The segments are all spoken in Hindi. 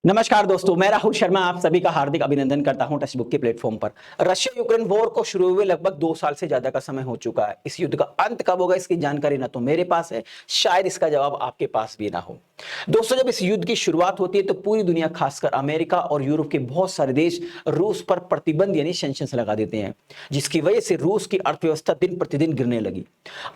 नमस्कार दोस्तों, मैं राहुल शर्मा आप सभी का हार्दिक अभिनंदन करता हूं टेक्स्ट बुक के प्लेटफॉर्म पर। रशिया यूक्रेन वॉर को शुरू हुए लगभग 2 साल से ज्यादा का समय हो चुका है। इस युद्ध का अंत कब होगा इसकी जानकारी ना तो मेरे पास है, शायद इसका जवाब आपके पास भी ना हो। दोस्तों, जब इस युद्ध की शुरुआत होती है तो पूरी दुनिया, खासकर अमेरिका और यूरोप के बहुत सारे देश रूस पर प्रतिबंध यानी सैंक्शंस लगा देते हैं, जिसकी वजह से रूस की अर्थव्यवस्था दिन प्रतिदिन गिरने लगी।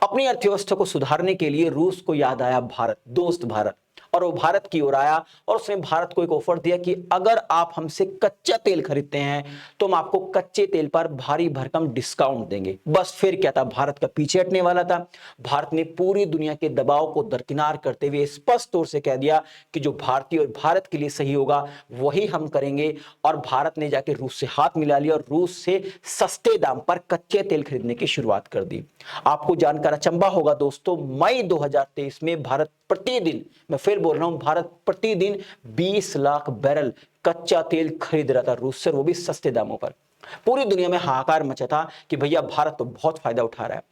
अपनी अर्थव्यवस्था को सुधारने के लिए रूस को याद आया भारत, दोस्त भारत, और वो भारत की ओर आया और उसने भारत को एक ऑफर दिया कि अगर आप हमसे कच्चा तेल खरीदते हैं तो हम आपको कच्चे तेल पर भारी भरकम डिस्काउंट देंगे। बस फिर क्या था, भारत का पीछे हटने वाला था। भारत ने पूरी दुनिया के दबाव को दरकिनार करते हुए स्पष्ट तौर से कह दिया कि जो भारतीय और भारत के लिए सही होगा वही हम करेंगे। और भारत ने जाके रूस से हाथ मिला लिया और रूस से सस्ते दाम पर कच्चे तेल खरीदने की शुरुआत कर दी। आपको जानकर अचंभा होगा दोस्तों, मई 2023 में भारत प्रतिदिन, मैं फिर बोल रहा हूं, भारत प्रतिदिन 20 लाख बैरल कच्चा तेल खरीद रहा था रूस से, वो भी सस्ते दामों पर। पूरी दुनिया में हाहाकार मचा था कि भैया भारत तो बहुत फायदा उठा रहा है।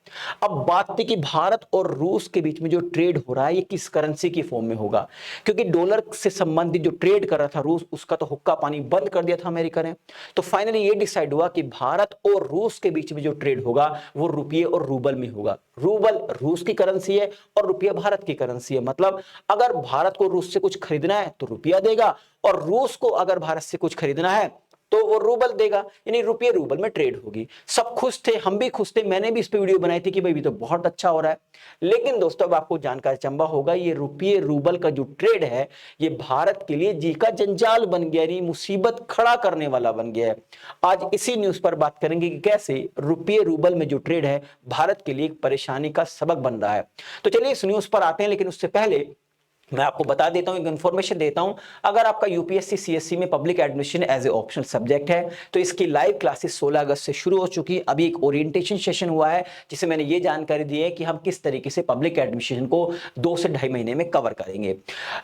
अब बात थी कि भारत और रूस के बीच में जो ट्रेड हो रहा है ये किस करेंसी की फॉर्म में होगा, क्योंकि डॉलर से संबंधित जो ट्रेड कर रहा था रूस, उसका तो हुक्का पानी बंद कर दिया था अमेरिका ने। तो फाइनली ये डिसाइड हुआ कि भारत और रूस के बीच में जो ट्रेड होगा वो रुपये और रूबल में होगा। रूबल रूस की करेंसी है और रुपया भारत की करेंसी है। मतलब अगर भारत को रूस से कुछ खरीदना है तो रुपया देगा, और रूस को अगर भारत से कुछ खरीदना है तो वो रूबल देगा, यानी रुपये रूबल में ट्रेड होगी। सब खुश थे, हम भी खुश थे, मैंने भी इस पे वीडियो बनाई थी कि भाई तो बहुत अच्छा हो रहा है। लेकिन दोस्तों, अब आपको जानकर अचंभा होगा, ये रुपये रूबल का जो ट्रेड है ये भारत के लिए जी का जंजाल बन गया, यानी मुसीबत खड़ा करने वाला बन गया है। आज इसी न्यूज पर बात करेंगे कि कैसे रुपये रूबल में जो ट्रेड है भारत के लिए एक परेशानी का सबक बन रहा है। तो चलिए इस न्यूज पर आते हैं, लेकिन उससे पहले मैं आपको बता देता हूं, एक इन्फॉर्मेशन देता हूं। अगर आपका यूपीएससी सीएससी में public admission as a optional subject है तो इसकी लाइव क्लासेस 16 अगस्त से शुरू हो चुकी है। अभी एक ओरिएंटेशन सेशन हुआ है जिसमें मैंने ये जानकारी दी है कि हम किस तरीके से पब्लिक एडमिशन को 2 से ढाई महीने में कवर करेंगे।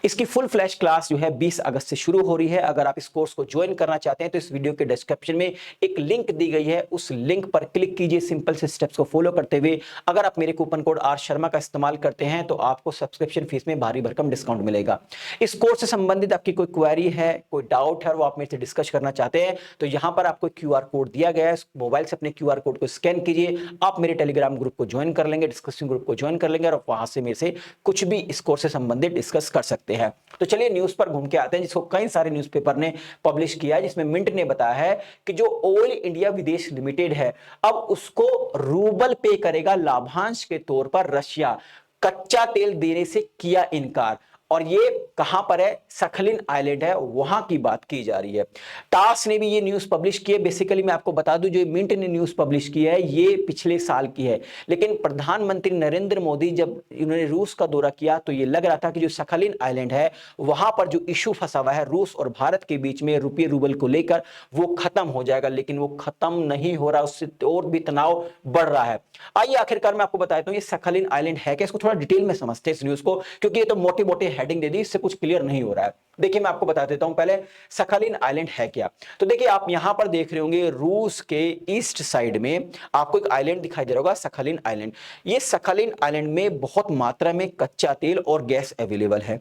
इसकी फुल फ्लैश क्लास जो है 20 अगस्त से शुरू हो रही है। अगर आप इस कोर्स को ज्वाइन करना चाहते हैं तो इस वीडियो के डिस्क्रिप्शन में एक लिंक दी गई है, उस लिंक पर क्लिक कीजिए। सिंपल से स्टेप्स को फॉलो करते हुए अगर आप मेरे कूपन कोड आर शर्मा का इस्तेमाल करते हैं तो आपको सब्सक्रिप्शन फीस में भारी भरकम डिस्काउंट मिलेगा। इस कोर्स से संबंधित आपकी कोई क्वेरी है, कोई डाउट है, वो आप मेरे से डिस्कस करना चाहते हैं तो यहां पर आपको क्यूआर कोड दिया गया है। मोबाइल से अपने क्यूआर कोड को स्कैन कीजिए, आप मेरे टेलीग्राम ग्रुप को ज्वाइन कर लेंगे, डिस्कशन ग्रुप को ज्वाइन कर लेंगे और वहां से मेरे से कुछ भी इस कोर्स से संबंधित डिस्कस कर सकते हैं। तो चलिए न्यूज पर घूम के आते हैं, जिसको कई सारे न्यूज़पेपर ने पब्लिश किया है, जिसमें मिंट ने बताया है कि जो ऑयल इंडिया विदेश लिमिटेड है अब उसको रूबल पे करेगा लाभांश के तौर पर रशिया। कच्चा तेल देने से किया इनकार, और ये कहां पर है, सखलिन आइलैंड है, वहां की बात की जा रही है। टास ने भी ये न्यूज पब्लिश की है। बेसिकली मैं आपको बता दूं, जो मिंट ने न्यूज पब्लिश की है ये पिछले साल की है, लेकिन प्रधानमंत्री नरेंद्र मोदी जब इन्होंने रूस का दौरा किया तो ये लग रहा था कि जो सखलिन आइलैंड है वहां पर जो इशू फंसा हुआ है रूस और भारत के बीच में रुपये रूबल को लेकर, वो खत्म हो जाएगा, लेकिन वो खत्म नहीं हो रहा, उससे और भी तनाव बढ़ रहा है। आइए आखिरकार मैं आपको बताता हूं ये सखलिन आइलैंड है क्या, इसको थोड़ा डिटेल में समझते हैं इस न्यूज को, क्योंकि ये तो मोटे मोटे हेडिंग दे दी, इससे कुछ क्लियर नहीं हो रहा है। देखिए मैं आपको बता देता हूं पहले सखालिन आइलैंड है क्या। तो देखिए आप यहां पर देख रहे होंगे रूस के ईस्ट साइड में आपको एक आइलैंड दिखाई दे रहा होगा, सखालिन आइलैंड। ये सखालिन आइलैंड में बहुत मात्रा में कच्चा तेल और गैस अवेलेबल है।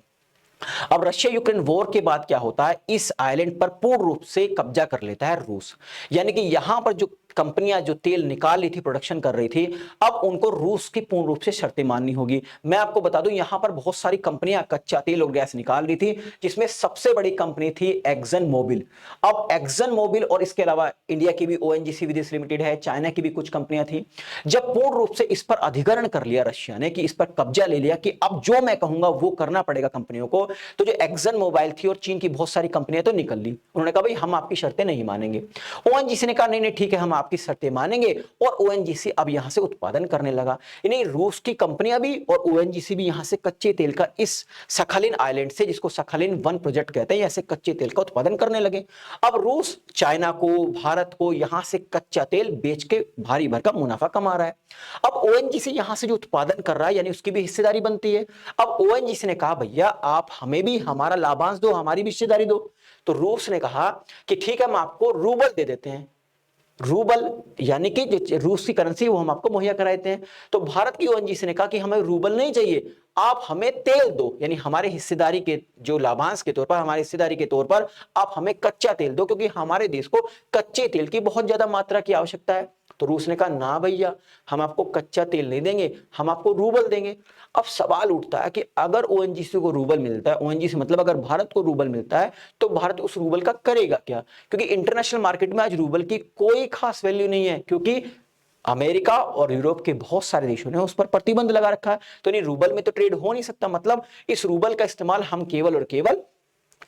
अब रशिया यूक्रेन वॉर के बाद क्या होता है, इस आइलैंड पर पूर्ण रूप से कब्जा कर लेता है रूस। यानी कि यहां पर जो कंपनियां जो तेल निकाल रही थी, प्रोडक्शन कर रही थी, अब उनको रूस की पूर्ण रूप से शर्तें माननी होगी। मैं आपको बता दूं यहां पर बहुत सारी कंपनियां कच्चा तेल और गैस निकाल रही थी, जिसमें सबसे बड़ी कंपनी थी एक्सन मोबिल। अब एक्सन मोबिल और इसके अलावा इंडिया की भी ओएनजीसी विदेश लिमिटेड है, चाइना की भी कुछ कंपनियां थी। जब पूर्ण रूप से इस पर अधिग्रहण कर लिया रशिया ने, कि इस पर कब्जा ले लिया कि अब जो मैं कहूंगा वो करना पड़ेगा कंपनियों को, तो जो एक्सन मोबाइल थी और चीन की बहुत सारी कंपनियां तो निकल ली। उन्होंने कहा भाई हम आपकी शर्तें नहीं मानेंगे। ओएनजीसी ने कहा नहीं नहीं ठीक है, हम आपकी शर्तें मानेंगे, और ओएनजीसी अब यहां से उत्पादन करने लगा। यानी रूस की कंपनियां भी और ओएनजीसी भी यहां से कच्चे तेल का इस सखालिन आइलैंड से, जिसको सखालिन 1 प्रोजेक्ट कहते हैं, ऐसे कच्चे तेल का उत्पादन करने लगे। अब रूस चाइना को, भारत को यहां से कच्चा तेल बेच के भारी भरकम मुनाफा कमा रहा है। अब ओएनजीसी यहां से जो उत्पादन कर रहा है यानी उसकी भी हिस्सेदारी बनती है। अब ओएनजीसी ने कहा भैया आप हमें भी हमारा लाभांश दो, हमारी भी हिस्सेदारी दो। तो रूस ने कहा कि ठीक है हम आपको रूबल दे देते हैं। रूबल यानी कि जो रूस की करेंसी वो हम आपको मुहैया कराते हैं। तो भारत की ओएनजीसी ने कहा कि हमें रूबल नहीं चाहिए, आप हमें तेल दो, यानी हमारे हिस्सेदारी के जो लाभांश के तौर पर, हमारी हिस्सेदारी के तौर पर आप हमें कच्चा तेल दो, क्योंकि हमारे देश को कच्चे तेल की बहुत ज्यादा मात्रा की आवश्यकता है। तो रूस ने कहा ना भैया, हम आपको कच्चा तेल नहीं देंगे, हम आपको रूबल देंगे। अब सवाल उठता है कि अगर ओएनजीसी को रूबल मिलता है, ओएनजीसी मतलब अगर भारत को रूबल मिलता है, तो भारत उस रूबल का करेगा क्या? क्योंकि इंटरनेशनल मार्केट में आज रूबल की कोई खास वैल्यू नहीं है, क्योंकि अमेरिका और यूरोप के बहुत सारे देशों ने उस पर प्रतिबंध लगा रखा है। तो नहीं, रूबल में तो ट्रेड हो नहीं सकता, मतलब इस रूबल का इस्तेमाल हम केवल और केवल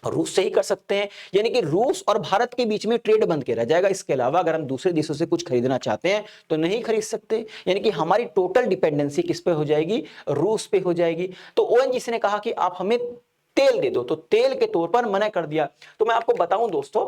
रूस से ही कर सकते हैं, यानी कि रूस और भारत के बीच में ट्रेड बंद के रह जाएगा। इसके अलावा अगर हम दूसरे देशों से कुछ खरीदना चाहते हैं तो नहीं खरीद सकते, यानी कि हमारी टोटल डिपेंडेंसी किस पे हो जाएगी? रूस पे हो जाएगी। तो ओएनजीसी ने कहा कि आप हमें तेल दे दो, तो तेल के तौर पर मना कर दिया। तो मैं आपको बताऊं दोस्तों,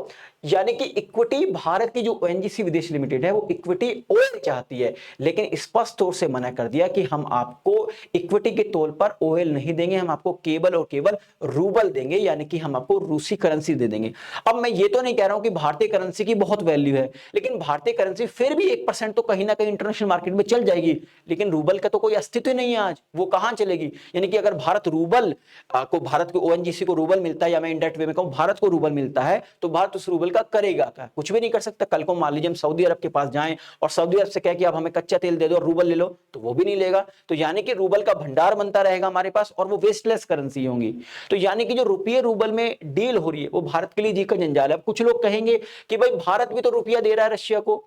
यानी कि इक्विटी भारत की जो ओएनजीसी विदेश लिमिटेड है वो इक्विटी ऑयल चाहती है, लेकिन स्पष्ट तौर से मना कर दिया कि हम आपको इक्विटी के तौर पर ऑयल नहीं देंगे, हम आपको केवल और केवल रूबल देंगे, यानी कि हम आपको रूसी करेंसी दे देंगे। अब मैं ये तो नहीं कह रहा हूं कि भारतीय करेंसी की बहुत वैल्यू है, लेकिन भारतीय करेंसी फिर भी 1% तो कहीं ना कहीं इंटरनेशनल मार्केट में चल जाएगी, लेकिन रूबल का तो कोई अस्तित्व नहीं है आज, वो कहां चलेगी? यानी कि अगर भारत रूबल को, भारत को ओएनजीसी को रूबल मिलता है, या मैं इनडायरेक्ट वे में कहूं भारत को रूबल मिलता है, तो भारत उस रूबल का करेगा क्या? कुछ भी नहीं कर सकता। कल को मान लीजिए हम सऊदी अरब के पास जाएं और सऊदी अरब से कहे कि आप हमें कच्चा तेल दे दो और रूबल ले लो, तो वो भी नहीं लेगा। तो यानी कि रूबल का भंडार बनता रहेगा हमारे पास, और वो वेस्टलेस करेंसी होंगी। तो यानी कि जो रुपये रूबल में डील हो रही है वो भारत के लिए जी का जंजाल है। अब कुछ लोग कहेंगे कि भाई भारत भी तो रुपया दे रहा है रशिया को।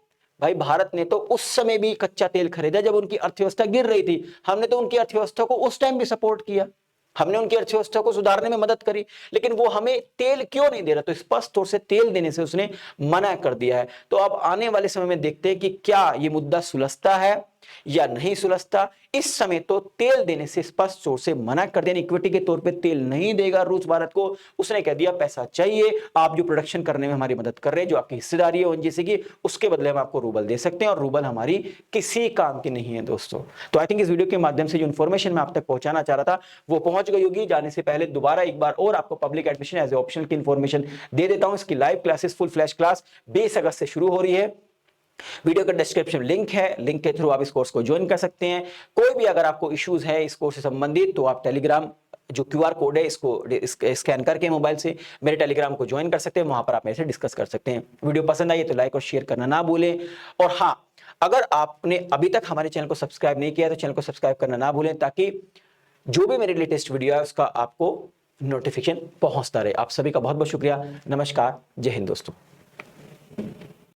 भाई भारत ने तो उस समय भी कच्चा तेल खरीदा जब उनकी अर्थव्यवस्था गिर रही थी, हमने तो उनकी अर्थव्यवस्था को उस टाइम भी सपोर्ट किया, हमने उनकी अर्थव्यवस्था को सुधारने में मदद करी, लेकिन वो हमें तेल क्यों नहीं दे रहा? तो स्पष्ट तौर से तेल देने से उसने मना कर दिया है। तो अब आने वाले समय में देखते हैं कि क्या ये मुद्दा सुलझता है या नहीं सुलझता। इस समय तो तेल देने से स्पष्ट तौर से मना कर दिया, इक्विटी के तौर पे तेल नहीं देगा रूस भारत को। उसने कह दिया पैसा चाहिए, आप जो प्रोडक्शन करने में हमारी मदद कर रहे हैं, जो आपकी हिस्सेदारी है ओएनजीसी की, उसके बदले हम आपको रूबल दे सकते हैं, और रूबल हमारी किसी काम की नहीं है दोस्तों। तो आई थिंक इस वीडियो के माध्यम से जो इन्फॉर्मेशन मैं आप तक पहुंचाना चाह रहा था वो पहुंच गई होगी। जाने से पहले दोबारा एक बार और आपको public admission as a optional की इन्फॉर्मेशन दे देता हूं। इसकी live classes full flash class 20 अगस्त से शुरू हो रही है। वीडियो का डिस्क्रिप्शन लिंक है, लिंक के थ्रू आप इस कोर्स को ज्वाइन कर सकते हैं। कोई भी अगर आपको इश्यूज है इस कोर्स से संबंधित, तो आप टेलीग्राम जो क्यूआर कोड है इसको स्कैन करके मोबाइल से मेरे टेलीग्राम को ज्वाइन कर सकते हैं, वहां पर आप मेरे से डिस्कस कर सकते हैं। वीडियो पसंद आई तो लाइक और शेयर करना ना भूलें। और हाँ, अगर आपने अभी तक हमारे चैनल को सब्सक्राइब नहीं किया तो चैनल को सब्सक्राइब करना ना भूलें, ताकि जो भी मेरे लेटेस्ट वीडियो है उसका आपको नोटिफिकेशन पहुंचता रहे। आप सभी का बहुत बहुत शुक्रिया। नमस्कार, जय हिंद दोस्तों।